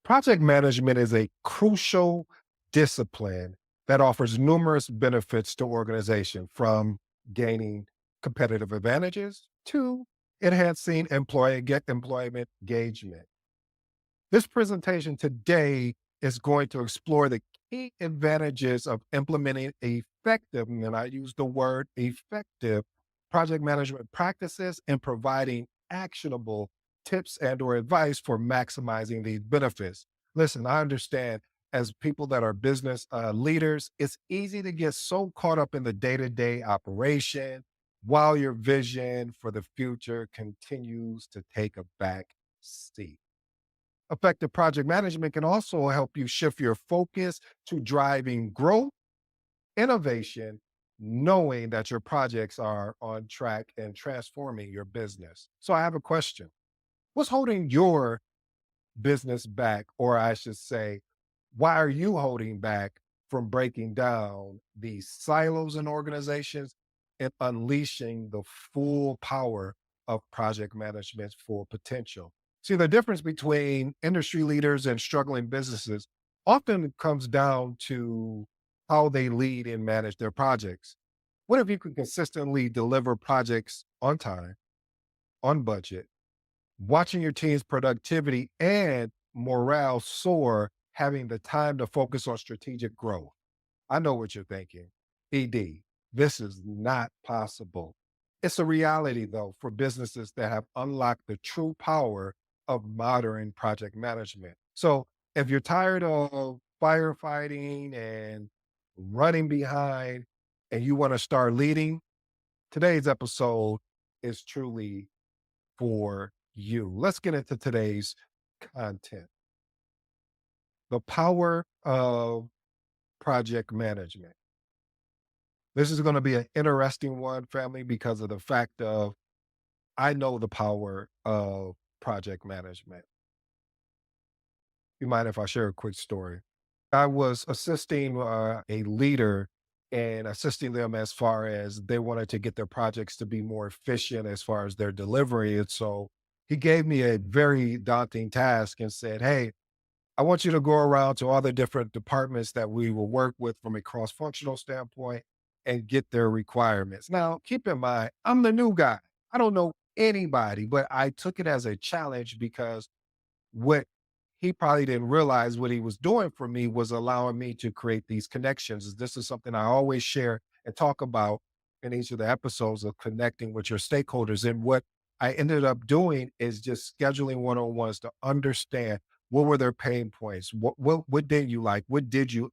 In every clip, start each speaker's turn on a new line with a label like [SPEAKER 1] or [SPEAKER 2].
[SPEAKER 1] Project management is a crucial discipline that offers numerous benefits to organization, from gaining competitive advantages to enhancing employment engagement. This presentation today is going to explore the key advantages of implementing effective, and I use the word effective, project management practices and providing actionable tips and or advice for maximizing these benefits. Listen, I understand, as people that are business leaders, it's easy to get so caught up in the day-to-day operation while your vision for the future continues to take a back seat. Effective project management can also help you shift your focus to driving growth, innovation, knowing that your projects are on track and transforming your business. So I have a question. What's holding your business back? Or I should say, why are you holding back from breaking down these silos in organizations and unleashing the full power of project management's full potential? See, the difference between industry leaders and struggling businesses often comes down to how they lead and manage their projects. What if you can consistently deliver projects on time, on budget, watching your team's productivity and morale soar, having the time to focus on strategic growth? I know what you're thinking. ED, this is not possible. It's a reality, though, for businesses that have unlocked the true power of modern project management. So if you're tired of firefighting and running behind and you want to start leading, today's episode is truly for you. Let's get into today's content. The power of project management. This is going to be an interesting one, family, because of the fact of I know the power of project management. You mind if I share a quick story? I was assisting a leader and assisting them as far as they wanted to get their projects to be more efficient as far as their delivery. And so he gave me a very daunting task and said, "Hey, I want you to go around to all the different departments that we will work with from a cross functional standpoint and get their requirements." Now, keep in mind, I'm the new guy. I don't know anybody, but I took it as a challenge because what he probably didn't realize what he was doing for me was allowing me to create these connections. This is something I always share and talk about in each of the episodes of connecting with your stakeholders. And what I ended up doing is just scheduling one-on-ones to understand what were their pain points, what didn't you like, what did you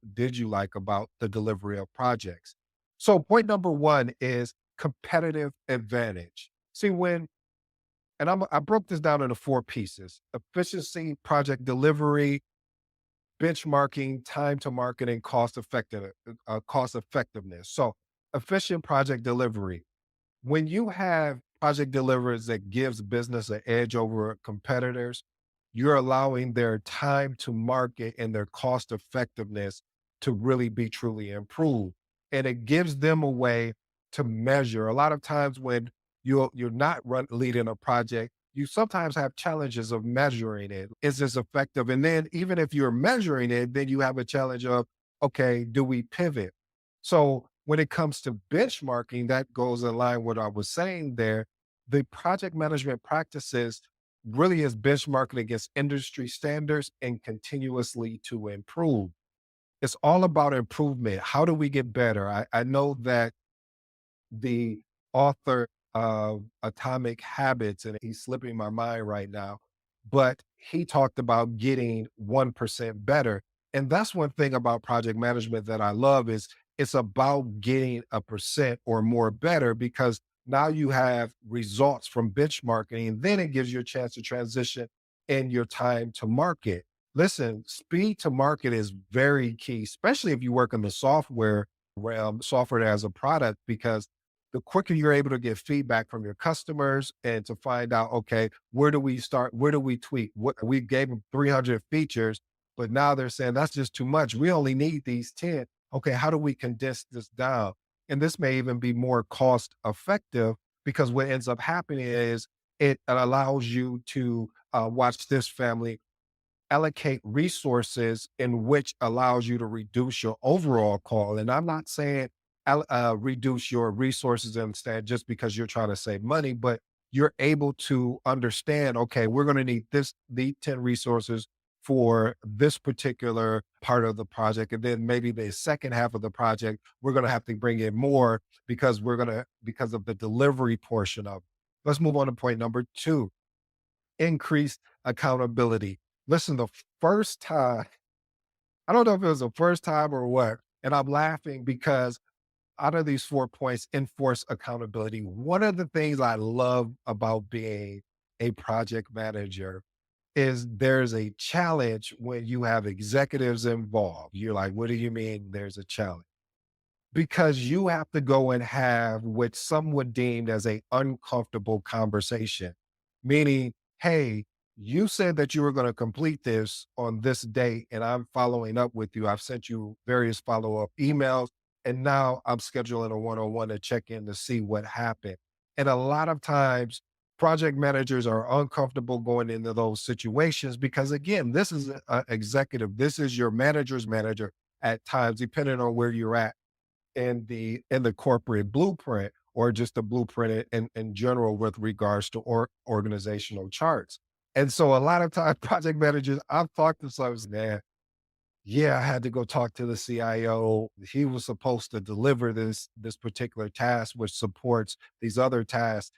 [SPEAKER 1] like about the delivery of projects. So point number one is competitive advantage. See, I broke this down into four pieces: efficiency, project delivery, benchmarking, time to market, and cost effectiveness. So efficient project delivery. When you have project deliverers that gives business an edge over competitors, you're allowing their time to market and their cost effectiveness to really be truly improved. And it gives them a way to measure. A lot of times when you're not leading a project, you sometimes have challenges of measuring it. Is this effective? And then even if you're measuring it, then you have a challenge of, okay, do we pivot? So when it comes to benchmarking, that goes in line with what I was saying there. The project management practices really is benchmarking against industry standards and continuously to improve. It's all about improvement. How do we get better? I know that the author of Atomic Habits, and he's slipping my mind right now, but he talked about getting 1% better. And that's one thing about project management that I love is it's about getting a percent or more better, because now you have results from benchmarking, and then it gives you a chance to transition in your time to market. Listen, speed to market is very key, especially if you work in the software realm, software as a product, because the quicker you're able to get feedback from your customers and to find out, okay, where do we start? Where do we tweak? What we gave them 300 features, but now they're saying that's just too much. We only need these 10. Okay, how do we condense this down? And this may even be more cost effective, because what ends up happening is it allows you to watch this, family. allocate resources in which allows you to reduce your overall call. And I'm not saying reduce your resources instead just because you're trying to save money, but you're able to understand, okay, we're going to need these 10 resources for this particular part of the project. And then maybe the second half of the project, we're going to have to bring in more because because of the delivery portion of it. Let's move on to point number two: increased accountability. Listen, the first time, I don't know if it was the first time or what, and I'm laughing because out of these 4 points, enforce accountability. One of the things I love about being a project manager is there's a challenge when you have executives involved. You're like, what do you mean there's a challenge? Because you have to go and have what some would deem as a uncomfortable conversation, meaning, hey, you said that you were going to complete this on this date, and I'm following up with you. I've sent you various follow-up emails, and now I'm scheduling a one-on-one to check in to see what happened. And a lot of times project managers are uncomfortable going into those situations because, again, this is an executive, this is your manager's manager at times, depending on where you're at in the corporate blueprint, or just the blueprint in general with regards to organizational charts. And so a lot of times project managers, I've talked to some, man, yeah, I had to go talk to the CIO. He was supposed to deliver this particular task, which supports these other tasks,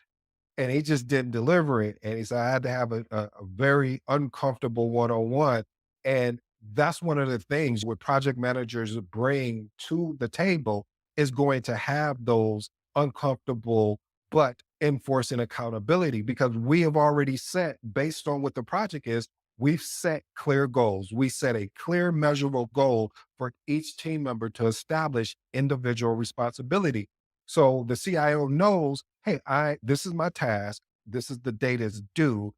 [SPEAKER 1] and he just didn't deliver it. And he said, I had to have a very uncomfortable one-on-one. And that's one of the things what project managers bring to the table is going to have those uncomfortable, but enforcing accountability, because we have already set, based on what the project is, we've set clear goals. We set a clear measurable goal for each team member to establish individual responsibility. So the CIO knows, hey, this is my task. This is the date it's due.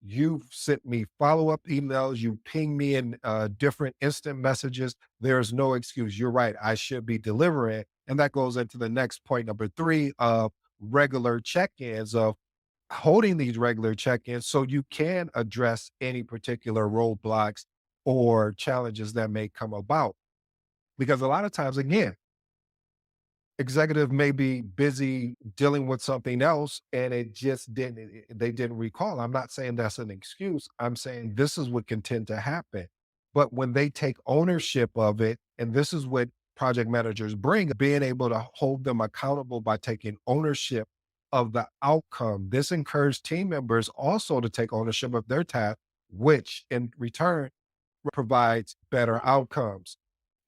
[SPEAKER 1] You've sent me follow-up emails. You ping me in different instant messages. There's no excuse. You're right. I should be delivering. And that goes into the next point, number three, of regular check-ins, of holding these regular check-ins so you can address any particular roadblocks or challenges that may come about. Because a lot of times, again, executive may be busy dealing with something else and they didn't recall. I'm not saying that's an excuse. I'm saying this is what can tend to happen. But when they take ownership of it, and this is what project managers bring, being able to hold them accountable by taking ownership of the outcome. This encourages team members also to take ownership of their task, which in return provides better outcomes.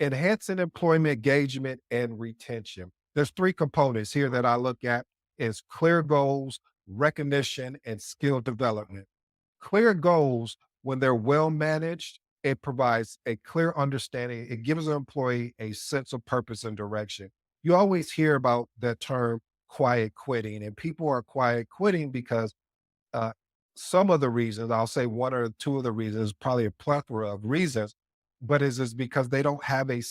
[SPEAKER 1] Enhancing employment engagement and retention. There's three components here that I look at: is clear goals, recognition, and skill development. Clear goals, when they're well managed, it provides a clear understanding. It gives an employee a sense of purpose and direction. You always hear about the term quiet quitting, and people are quiet quitting because uh, some of the reasons, I'll say one or two of the reasons, probably a plethora of reasons, but is because they don't have a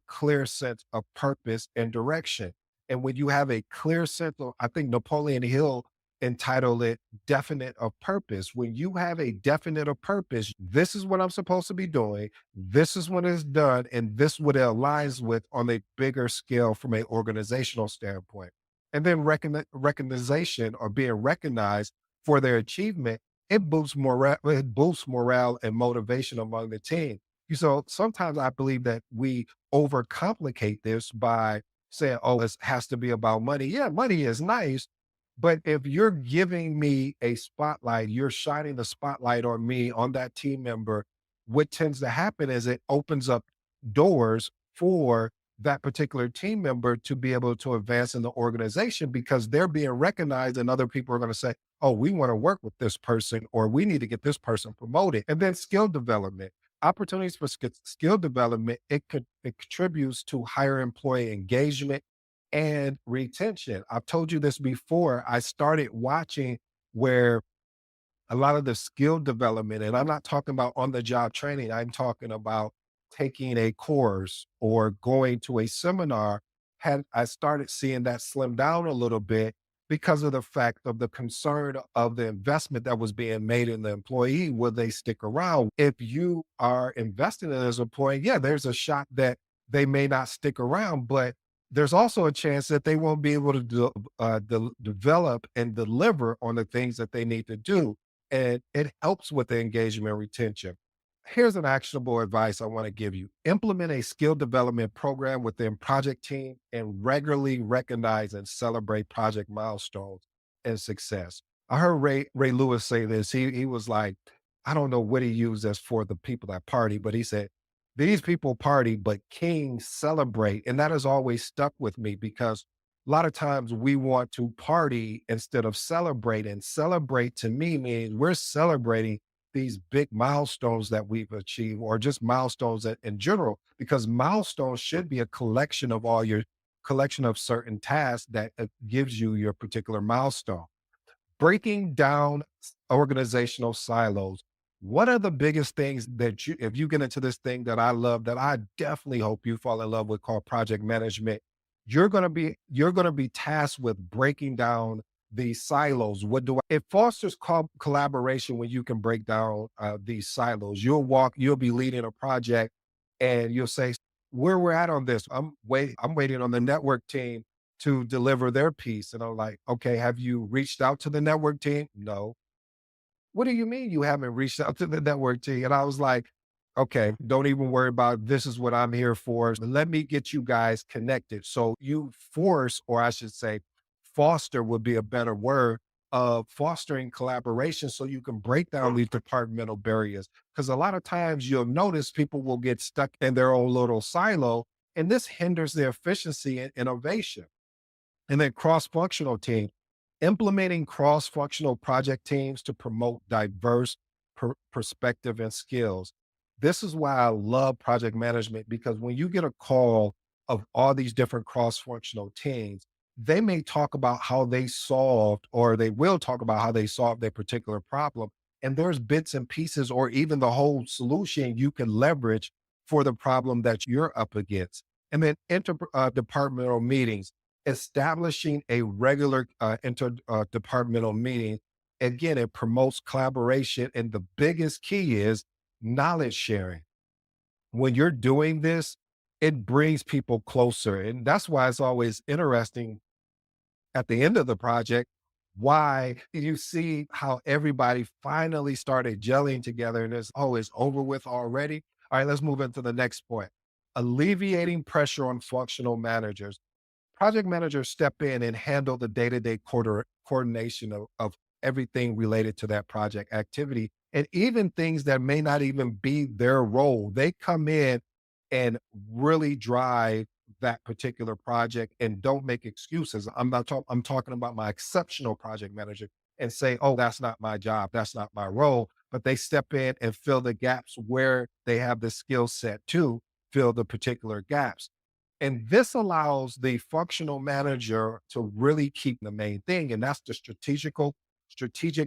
[SPEAKER 1] clear sense of purpose and direction. And when you have a clear sense of, I think Napoleon Hill entitled it definite of purpose. When you have a definite of purpose, this is what I'm supposed to be doing. This is what is done. And this what it aligns with on a bigger scale from an organizational standpoint. And then recognition, or being recognized for their achievement, it boosts morale and motivation among the team. So sometimes I believe that we overcomplicate this by saying, oh, it has to be about money. Yeah, money is nice. But if you're giving me a spotlight, you're shining the spotlight on me, on that team member, what tends to happen is it opens up doors for that particular team member to be able to advance in the organization, because they're being recognized and other people are going to say, oh, we want to work with this person, or we need to get this person promoted. And then skill development, opportunities for skill development, it contributes to higher employee engagement and retention. I've told you this before. I started watching where a lot of the skill development, and I'm not talking about on the job training, I'm talking about taking a course or going to a seminar, had I started seeing that slim down a little bit, because of the fact of the concern of the investment that was being made in the employee. Will they stick around? If you are investing in as an employee, yeah, there's a shot that they may not stick around, but there's also a chance that they won't be able to develop and deliver on the things that they need to do. And it helps with the engagement retention. Here's an actionable advice I want to give you. Implement a skill development program within project team and regularly recognize and celebrate project milestones and success. I heard Ray Lewis say this. He was like, I don't know what he used as for the people that party, but he said, these people party, but kings celebrate. And that has always stuck with me because a lot of times we want to party instead of celebrate. And celebrate to me means we're celebrating these big milestones that we've achieved or just milestones in general, because milestones should be a collection of all your collection of certain tasks that gives you your particular milestone. Breaking down organizational silos. What are the biggest things that you, if you get into this thing that I love, that I definitely hope you fall in love with, called project management, you're going to be tasked with breaking down these silos. It fosters collaboration when you can break down these silos. You'll be leading a project and you'll say, where we're at on this. I'm waiting on the network team to deliver their piece. And I'm like, okay, have you reached out to the network team? No. What do you mean you haven't reached out to the network team? And I was like, okay, don't even worry about it. This is what I'm here for. Let me get you guys connected. So you force, or I should say, foster would be a better word, of fostering collaboration so you can break down these departmental barriers. Because a lot of times you'll notice people will get stuck in their own little silo, and this hinders their efficiency and innovation. And then cross-functional team, implementing cross-functional project teams to promote diverse perspective and skills. This is why I love project management, because when you get a call of all these different cross-functional teams, they may talk about how they solved, or they will talk about how they solved their particular problem. And there's bits and pieces, or even the whole solution you can leverage for the problem that you're up against. And then interdepartmental meetings, establishing a regular interdepartmental meeting. Again, it promotes collaboration. And the biggest key is knowledge sharing. When you're doing this, it brings people closer. And that's why it's always interesting at the end of the project, why you see how everybody finally started gelling together and it's, oh, it's over with already. All right, let's move into the next point. Alleviating pressure on functional managers. Project managers step in and handle the day-to-day coordination of everything related to that project activity, and even things that may not even be their role. They come in and really drive that particular project and don't make excuses. I'm talking about my exceptional project manager, and say, oh, that's not my job, that's not my role. But they step in and fill the gaps where they have the skill set to fill the particular gaps. And this allows the functional manager to really keep the main thing, and that's the strategic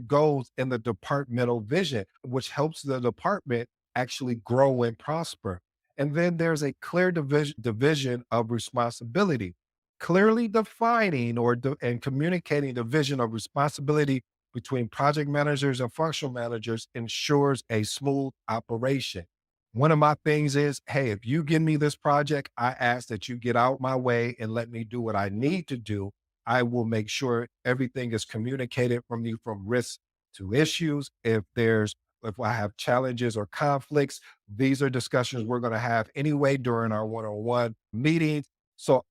[SPEAKER 1] goals in the departmental vision, which helps the department actually grow and prosper. And then there's a clear division of responsibility, clearly defining and communicating the vision of responsibility between project managers and functional managers ensures a smooth operation. One of my things is, hey, if you give me this project, I ask that you get out my way and let me do what I need to do. I will make sure everything is communicated from you, from risks to issues. If I have challenges or conflicts, these are discussions we're going to have anyway during our one-on-one meetings. So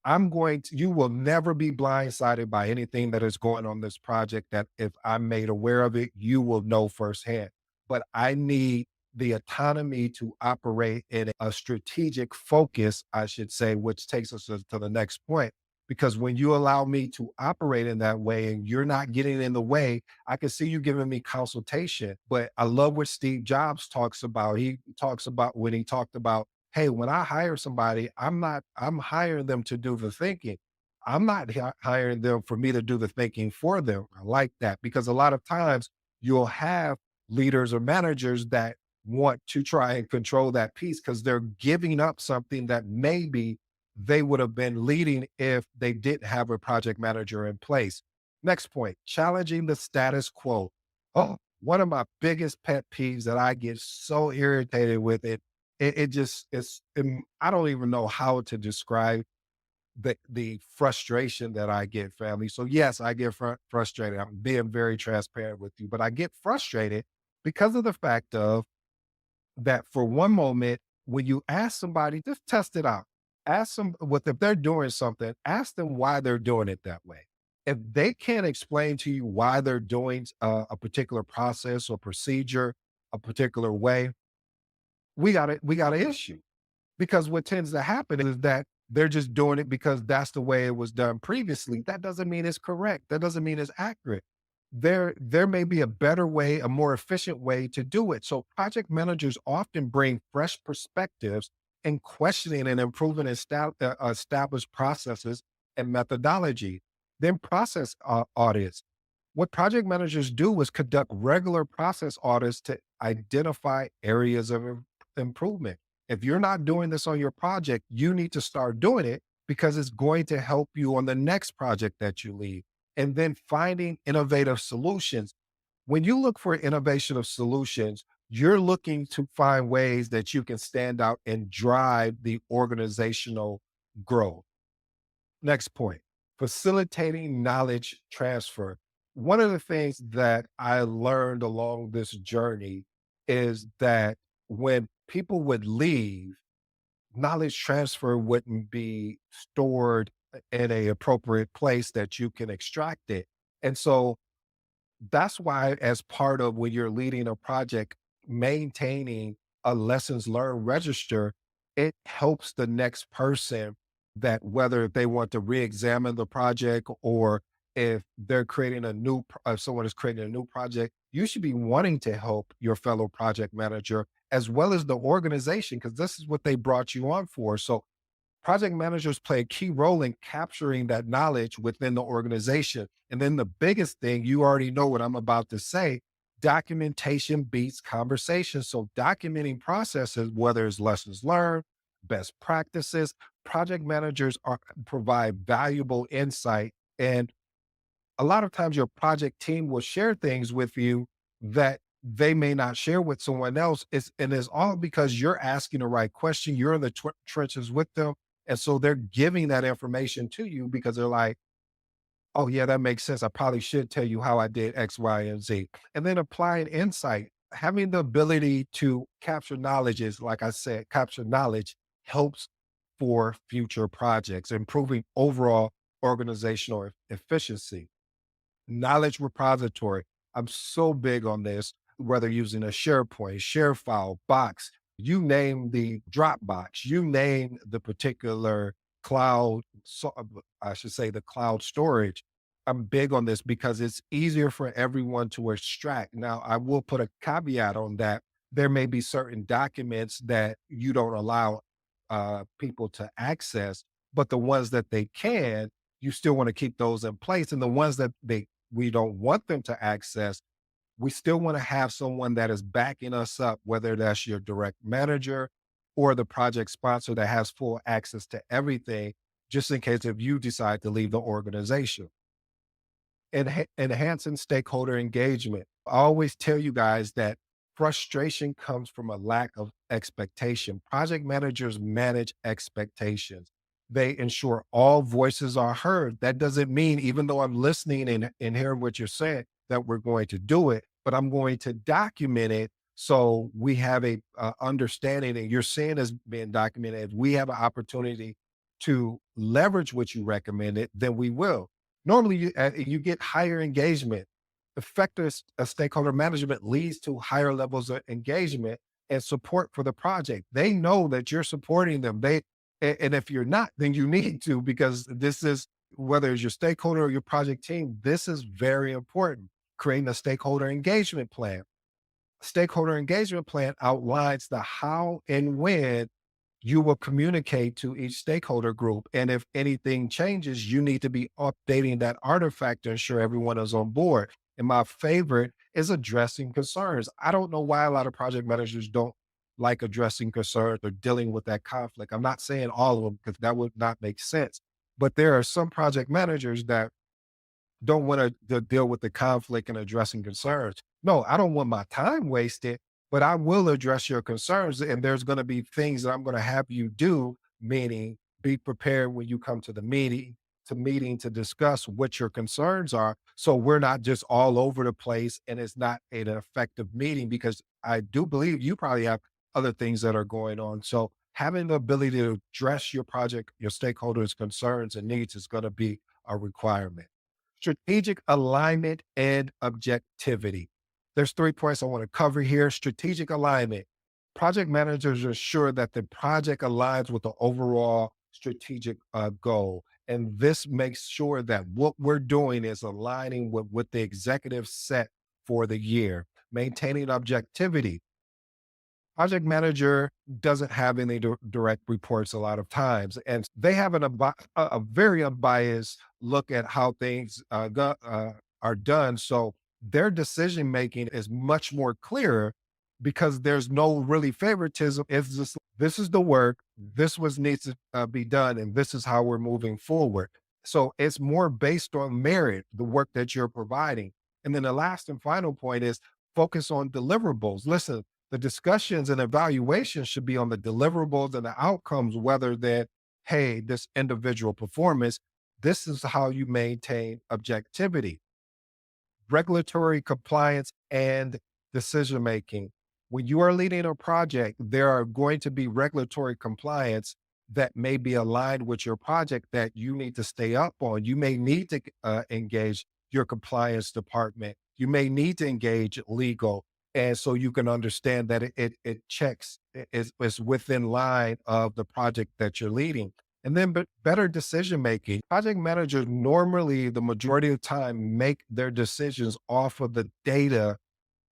[SPEAKER 1] you will never be blindsided by anything that is going on this project, that if I'm made aware of it, you will know firsthand. But I need the autonomy to operate in a strategic focus, I should say, which takes us to the next point. Because when you allow me to operate in that way and you're not getting in the way, I can see you giving me consultation. But I love what Steve Jobs talks about. He talks about when he talked about, hey, when I hire somebody, I'm hiring them to do the thinking. I'm not hiring them for me to do the thinking for them. I like that, because a lot of times you'll have leaders or managers that want to try and control that piece because they're giving up something that maybe they would have been leading if they didn't have a project manager in place. Next point, challenging the status quo. Oh, one of my biggest pet peeves that I get so irritated with it. It just it's I don't even know how to describe the frustration that I get, family. So yes, I get frustrated. I'm being very transparent with you, but I get frustrated because of the fact of that for one moment, when you ask somebody, just test it out. Ask them what if they're doing something, ask them why they're doing it that way. If they can't explain to you why they're doing a particular process or procedure a particular way, we got an issue. Because what tends to happen is that they're just doing it because that's the way it was done previously. That doesn't mean it's correct. That doesn't mean it's accurate. There may be a better way, a more efficient way to do it. So project managers often bring fresh perspectives and questioning and improving established processes and methodology. Then process audits. What project managers do is conduct regular process audits to identify areas of improvement. If you're not doing this on your project, you need to start doing it because it's going to help you on the next project that you lead. And then finding innovative solutions. When you look for innovation of solutions, you're looking to find ways that you can stand out and drive the organizational growth. Next point, facilitating knowledge transfer. One of the things that I learned along this journey is that when people would leave, knowledge transfer wouldn't be stored in a appropriate place that you can extract it. And so that's why, as part of when you're leading a project, maintaining a lessons learned register, it helps the next person that whether they want to re-examine the project or if they're creating a if someone is creating a new project, you should be wanting to help your fellow project manager as well as the organization because this is what they brought you on for. So project managers play a key role in capturing that knowledge within the organization. And then the biggest thing, you already know what I'm about to say, documentation beats conversation. So documenting processes, whether it's lessons learned, best practices, project managers provide valuable insight. And a lot of times your project team will share things with you that they may not share with someone else. And it's all because you're asking the right question. You're in the trenches with them. And so they're giving that information to you because they're like, oh, yeah, that makes sense. I probably should tell you how I did X, Y, and Z. And then applying insight, having the ability to capture knowledge is, like I said, capture knowledge helps for future projects, improving overall organizational efficiency. Knowledge repository. I'm so big on this, whether using a SharePoint, share file, box, you name the Dropbox, you name the particular cloud, I should say the cloud storage. I'm big on this because it's easier for everyone to extract. Now, I will put a caveat on that. There may be certain documents that you don't allow people to access, but the ones that they can, you still want to keep those in place. And the ones that we don't want them to access, we still want to have someone that is backing us up, whether that's your direct manager or the project sponsor that has full access to everything, just in case if you decide to leave the organization. Enhancing stakeholder engagement. I always tell you guys that frustration comes from a lack of expectation. Project managers manage expectations. They ensure all voices are heard. That doesn't mean, even though I'm listening and hearing what you're saying, that we're going to do it, but I'm going to document it so we have a understanding and you're seeing as being documented. If we have an opportunity to leverage what you recommended, then we will. Normally, you get higher engagement. Effective stakeholder management leads to higher levels of engagement and support for the project. They know that you're supporting them. And if you're not, then you need to because this is whether it's your stakeholder or your project team. This is very important. Creating a stakeholder engagement plan. Stakeholder engagement plan outlines the how and when you will communicate to each stakeholder group. And if anything changes, you need to be updating that artifact to ensure everyone is on board. And my favorite is addressing concerns. I don't know why a lot of project managers don't like addressing concerns or dealing with that conflict. I'm not saying all of them because that would not make sense. But there are some project managers that don't want to deal with the conflict and addressing concerns. No, I don't want my time wasted, but I will address your concerns. And there's going to be things that I'm going to have you do, meaning be prepared when you come to the meeting to discuss what your concerns are. So we're not just all over the place and it's not an effective meeting because I do believe you probably have other things that are going on. So having the ability to address your project, your stakeholders' concerns and needs is going to be a requirement. Strategic alignment and objectivity. There's 3 points I want to cover here. Strategic alignment. Project managers ensure that the project aligns with the overall strategic goal. And this makes sure that what we're doing is aligning with what the executive set for the year. Maintaining objectivity. Project manager doesn't have any direct reports a lot of times, and they have a very unbiased look at how things are done. So their decision making is much more clear because there's no really favoritism. It's just this is the work, this was needs to be done, and this is how we're moving forward. So it's more based on merit, the work that you're providing. And then the last and final point is focus on deliverables. Listen, the discussions and evaluations should be on the deliverables and the outcomes, whether that, hey, this individual performance, this is how you maintain objectivity, regulatory compliance, and decision making. When you are leading a project, there are going to be regulatory compliance that may be aligned with your project that you need to stay up on. You may need to engage your compliance department. You may need to engage legal. And so you can understand that it checks, is within line of the project that you're leading. And then better decision making. Project managers normally, the majority of the time, make their decisions off of the data,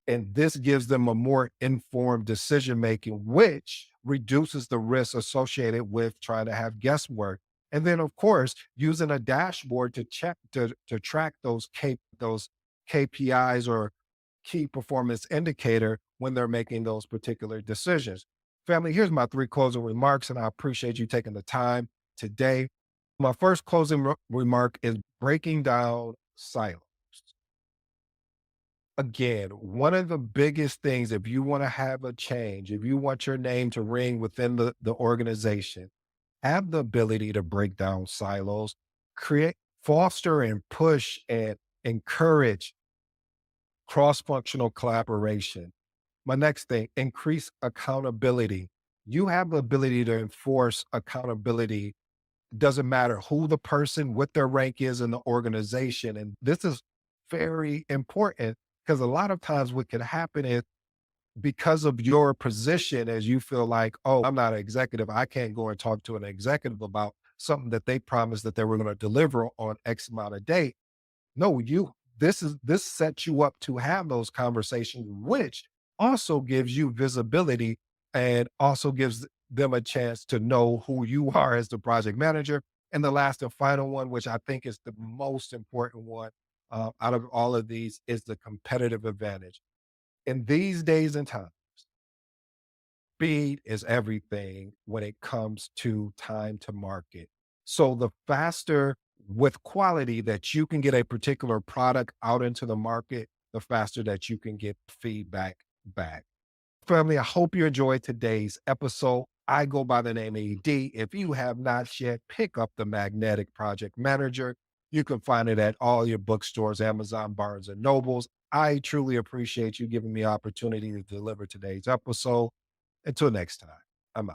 [SPEAKER 1] and this gives them a more informed decision making, which reduces the risk associated with trying to have guesswork. And then, of course, using a dashboard to check to track those KPIs or key performance indicator when they're making those particular decisions. Family, here's my 3 closing remarks, and I appreciate you taking the time today. My first closing remark is breaking down silos. Again, one of the biggest things, if you want to have a change, if you want your name to ring within the organization, have the ability to break down silos, create, foster, and push and encourage cross functional collaboration. My next thing, increase accountability. You have the ability to enforce accountability. Doesn't matter who the person, what their rank is in the organization. And this is very important because a lot of times what can happen is because of your position, as you feel like, oh, I'm not an executive, I can't go and talk to an executive about something that they promised that they were going to deliver on X amount of date. No, this sets you up to have those conversations, which also gives you visibility and also gives them a chance to know who you are as the project manager. And the last and final one, which I think is the most important one out of all of these, is the competitive advantage. In these days and times, speed is everything when it comes to time to market. So the faster with quality that you can get a particular product out into the market, the faster that you can get feedback back. Family, I hope you enjoyed today's episode. I go by the name AD. If you have not yet, pick up the Magnetic Project Manager. You can find it at all your bookstores, Amazon, Barnes and Nobles. I truly appreciate you giving me opportunity to deliver today's episode. Until next time.